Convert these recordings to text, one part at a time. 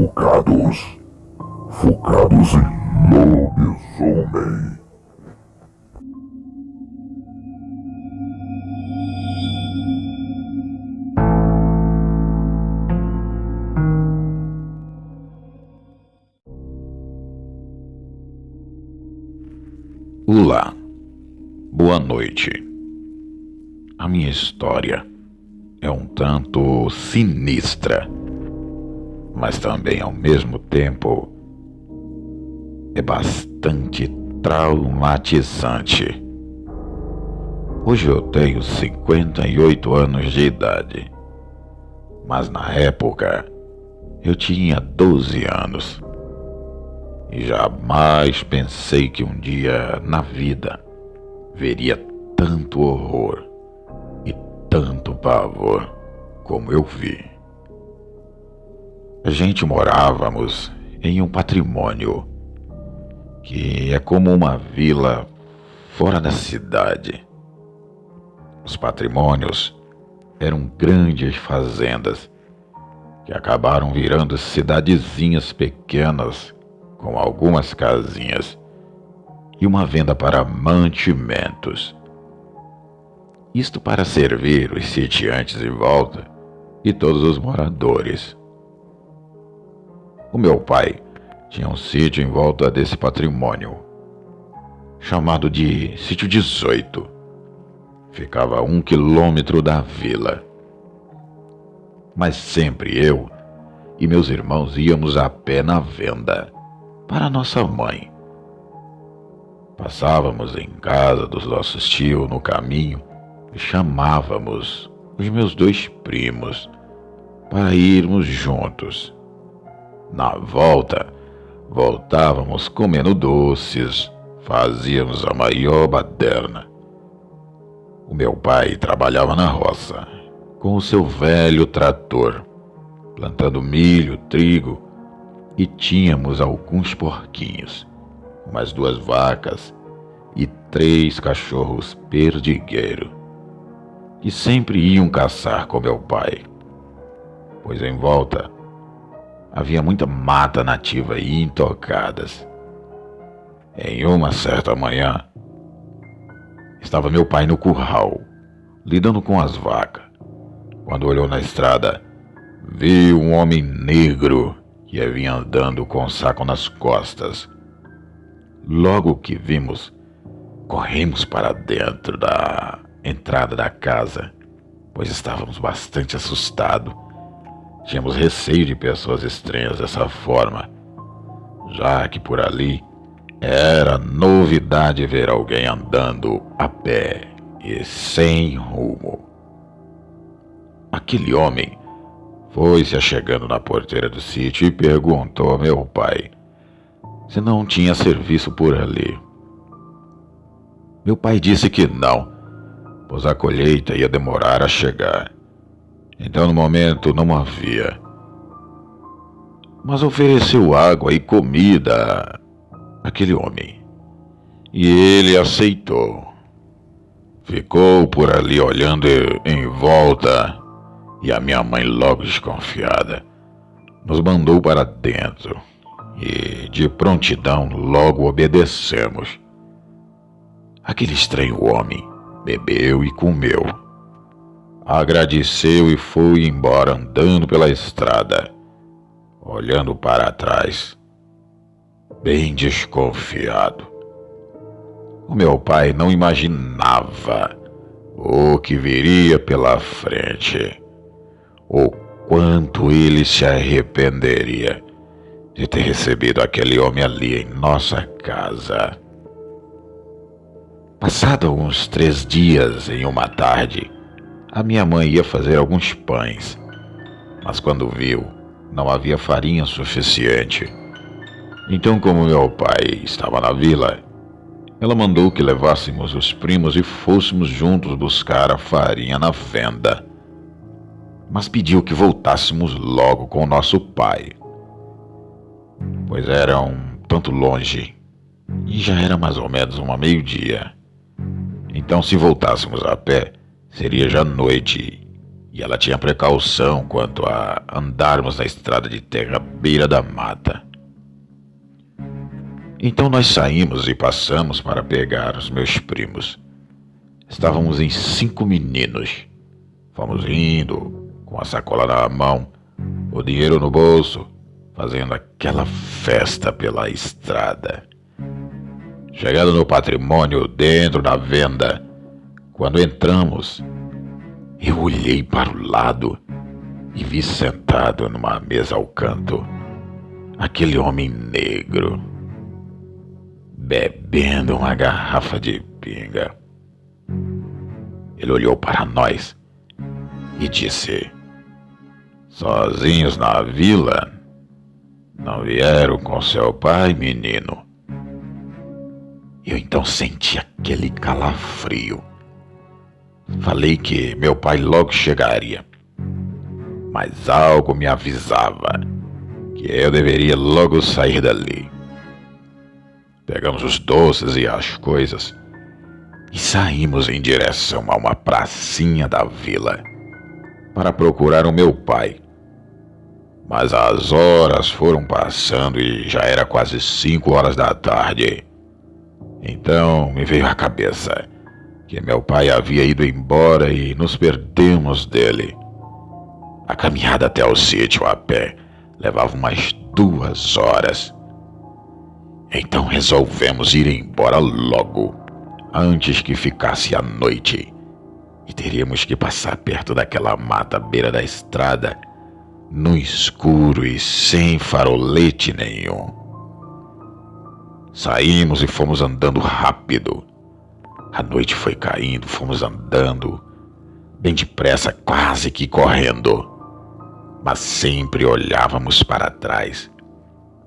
focados. Focados em lobisomem. Olá, boa noite. A minha história é um tanto sinistra, mas também ao mesmo tempo é bastante traumatizante. Hoje eu tenho 58 anos de idade, mas na época eu tinha 12 anos. E jamais pensei que um dia na vida veria tanto horror e tanto pavor como eu vi. A gente morávamos em um patrimônio que é como uma vila fora da cidade. Os patrimônios eram grandes fazendas que acabaram virando cidadezinhas pequenas com algumas casinhas e uma venda para mantimentos. Isto para servir os sitiantes em volta e todos os moradores. O meu pai tinha um sítio em volta desse patrimônio, chamado de Sítio 18. Ficava a 1 quilômetro da vila. Mas sempre eu e meus irmãos íamos a pé na venda para nossa mãe. Passávamos em casa dos nossos tios no caminho e chamávamos os meus 2 primos para irmos juntos. Na volta, voltávamos comendo doces, fazíamos a maior baderna. O meu pai trabalhava na roça, com o seu velho trator, plantando milho, trigo, e tínhamos alguns porquinhos, umas 2 vacas e 3 cachorros perdigueiro, que sempre iam caçar com meu pai, pois em volta havia muita mata nativa e intocadas. Em uma certa manhã, estava meu pai no curral, lidando com as vacas. Quando olhou na estrada, viu um homem negro que vinha andando com um saco nas costas. Logo que vimos, corremos para dentro da entrada da casa, pois estávamos bastante assustados. Tínhamos receio de pessoas estranhas dessa forma, já que por ali era novidade ver alguém andando a pé e sem rumo. Aquele homem foi-se achegando na porteira do sítio e perguntou a meu pai se não tinha serviço por ali. Meu pai disse que não, pois a colheita ia demorar a chegar. Então no momento não havia. Mas ofereceu água e comida àquele homem, e ele aceitou. Ficou por ali olhando em volta, e a minha mãe, logo desconfiada, nos mandou para dentro e, de prontidão, logo obedecemos. Aquele estranho homem bebeu e comeu, agradeceu e foi embora andando pela estrada, olhando para trás, bem desconfiado. O meu pai não imaginava o que viria pela frente, o quanto ele se arrependeria de ter recebido aquele homem ali em nossa casa. Passado uns 3 dias, em uma tarde, a minha mãe ia fazer alguns pães, mas quando viu, não havia farinha suficiente. Então, como meu pai estava na vila, ela mandou que levássemos os primos e fôssemos juntos buscar a farinha na venda, mas pediu que voltássemos logo com o nosso pai, pois era um tanto longe e já era mais ou menos meio-dia. Então, se voltássemos a pé, seria já noite e ela tinha precaução quanto a andarmos na estrada de terra à beira da mata. Então nós saímos e passamos para pegar os meus primos. Estávamos em 5 meninos. Fomos indo, com a sacola na mão, o dinheiro no bolso, fazendo aquela festa pela estrada. Chegando no patrimônio, dentro da venda, quando entramos, eu olhei para o lado e vi sentado numa mesa ao canto aquele homem negro, bebendo uma garrafa de pinga. Ele olhou para nós e disse: "Sozinhos na vila? Não vieram com seu pai, menino?" Eu então senti aquele calafrio. Falei que meu pai logo chegaria, mas algo me avisava que eu deveria logo sair dali. Pegamos os doces e as coisas e saímos em direção a uma pracinha da vila para procurar o meu pai. Mas as horas foram passando e já era quase 5 horas da tarde. Então me veio à cabeça que meu pai havia ido embora e nos perdemos dele. A caminhada até o sítio a pé levava umas 2 horas. Então resolvemos ir embora logo, antes que ficasse a noite, e teríamos que passar perto daquela mata à beira da estrada, no escuro e sem farolete nenhum. Saímos e fomos andando rápido. A noite foi caindo, fomos andando, bem depressa, quase que correndo. Mas sempre olhávamos para trás,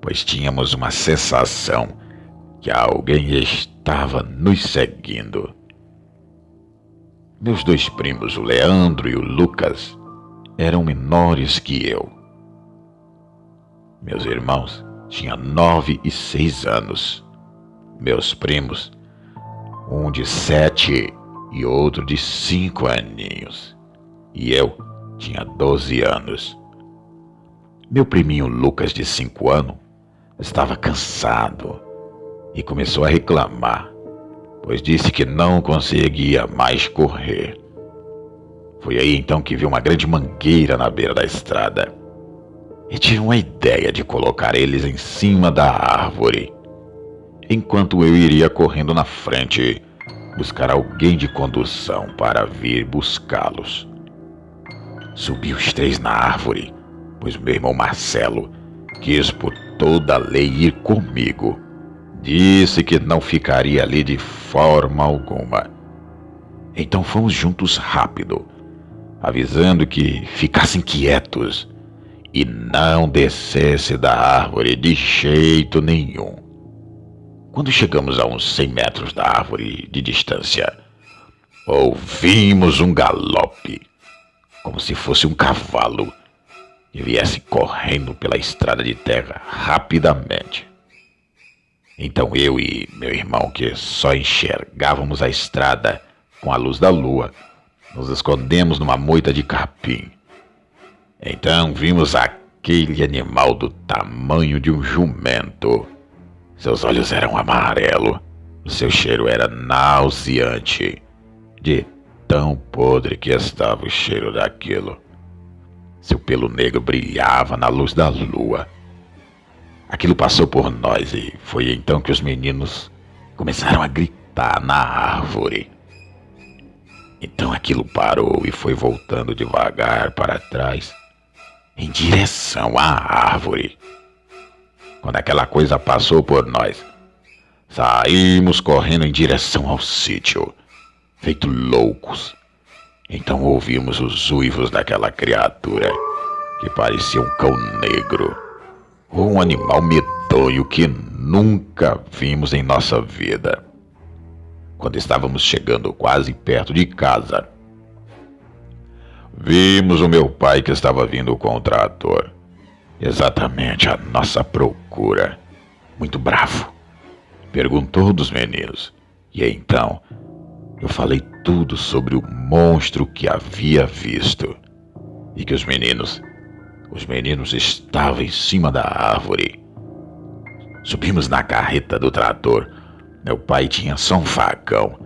pois tínhamos uma sensação que alguém estava nos seguindo. Meus 2 primos, o Leandro e o Lucas, eram menores que eu. Meus irmãos tinham 9 e 6 anos. Meus primos, um de 7 e outro de 5 aninhos. E eu tinha 12 anos. Meu priminho Lucas, de 5 anos, estava cansado e começou a reclamar, pois disse que não conseguia mais correr. Foi aí então que vi uma grande mangueira na beira da estrada e tive uma ideia de colocar eles em cima da árvore, enquanto eu iria correndo na frente buscar alguém de condução para vir buscá-los. Subi os 3 na árvore, pois meu irmão Marcelo quis por toda a lei ir comigo. Disse que não ficaria ali de forma alguma. Então fomos juntos rápido, avisando que ficassem quietos e não descesse da árvore de jeito nenhum. Quando chegamos a uns 100 metros da árvore de distância, ouvimos um galope, como se fosse um cavalo que viesse correndo pela estrada de terra rapidamente. Então eu e meu irmão, que só enxergávamos a estrada com a luz da lua, nos escondemos numa moita de capim. Então vimos aquele animal do tamanho de um jumento. Seus olhos eram amarelos, o seu cheiro era nauseante, de tão podre que estava o cheiro daquilo. Seu pelo negro brilhava na luz da lua. Aquilo passou por nós e foi então que os meninos começaram a gritar na árvore. Então aquilo parou e foi voltando devagar para trás, em direção à árvore. Quando aquela coisa passou por nós, saímos correndo em direção ao sítio, feito loucos. Então ouvimos os uivos daquela criatura, que parecia um cão negro, ou um animal medonho que nunca vimos em nossa vida. Quando estávamos chegando quase perto de casa, vimos o meu pai, que estava vindo com o trator, exatamente à nossa procura. Muito bravo, perguntou dos meninos, e então eu falei tudo sobre o monstro que havia visto. e que os meninos estavam em cima da árvore. Subimos na carreta do trator. Meu pai tinha só um facão,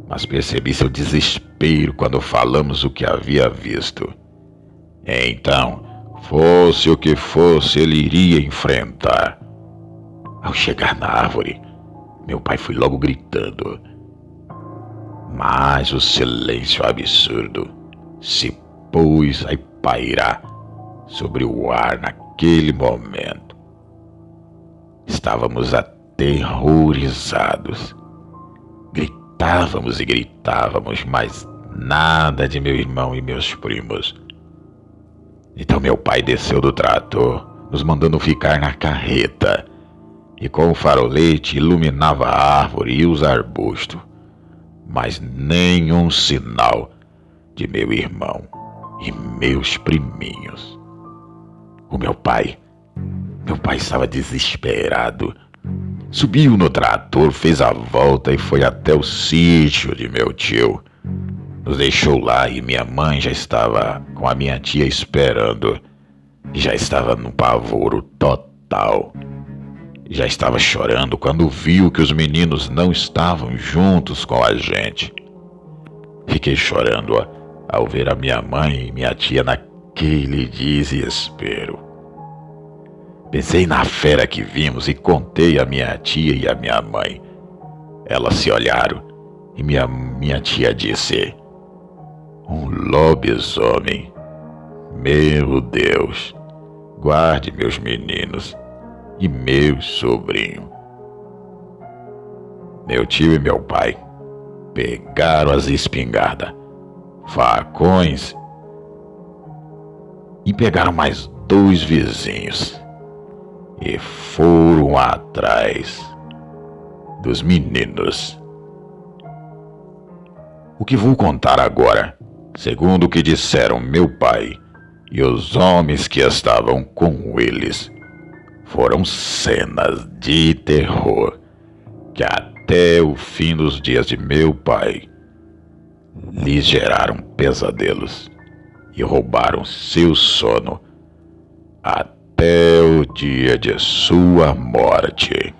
mas percebi seu desespero quando falamos o que havia visto. Então, fosse o que fosse, ele iria enfrentar. Ao chegar na árvore, meu pai foi logo gritando. Mas o silêncio absurdo se pôs a pairar sobre o ar naquele momento. Estávamos aterrorizados. Gritávamos e gritávamos, mas nada de meu irmão e meus primos. Então meu pai desceu do trator, nos mandando ficar na carreta, e com o farolete iluminava a árvore e os arbustos, mas nenhum sinal de meu irmão e meus priminhos. O meu pai estava desesperado. Subiu no trator, fez a volta e foi até o sítio de meu tio. Nos deixou lá e minha mãe já estava com a minha tia esperando. E já estava num pavoro total. Já estava chorando quando viu que os meninos não estavam juntos com a gente. Fiquei chorando ao ver a minha mãe e minha tia naquele desespero. Pensei na fera que vimos e contei a minha tia e a minha mãe. Elas se olharam e minha tia disse: um lobisomem. Meu Deus, guarde meus meninos e meus sobrinhos. Meu tio e meu pai pegaram as espingardas, facões e pegaram mais 2 vizinhos e foram atrás dos meninos. O que vou contar agora, segundo o que disseram meu pai e os homens que estavam com eles, foram cenas de terror que até o fim dos dias de meu pai lhes geraram pesadelos e roubaram seu sono até o dia de sua morte.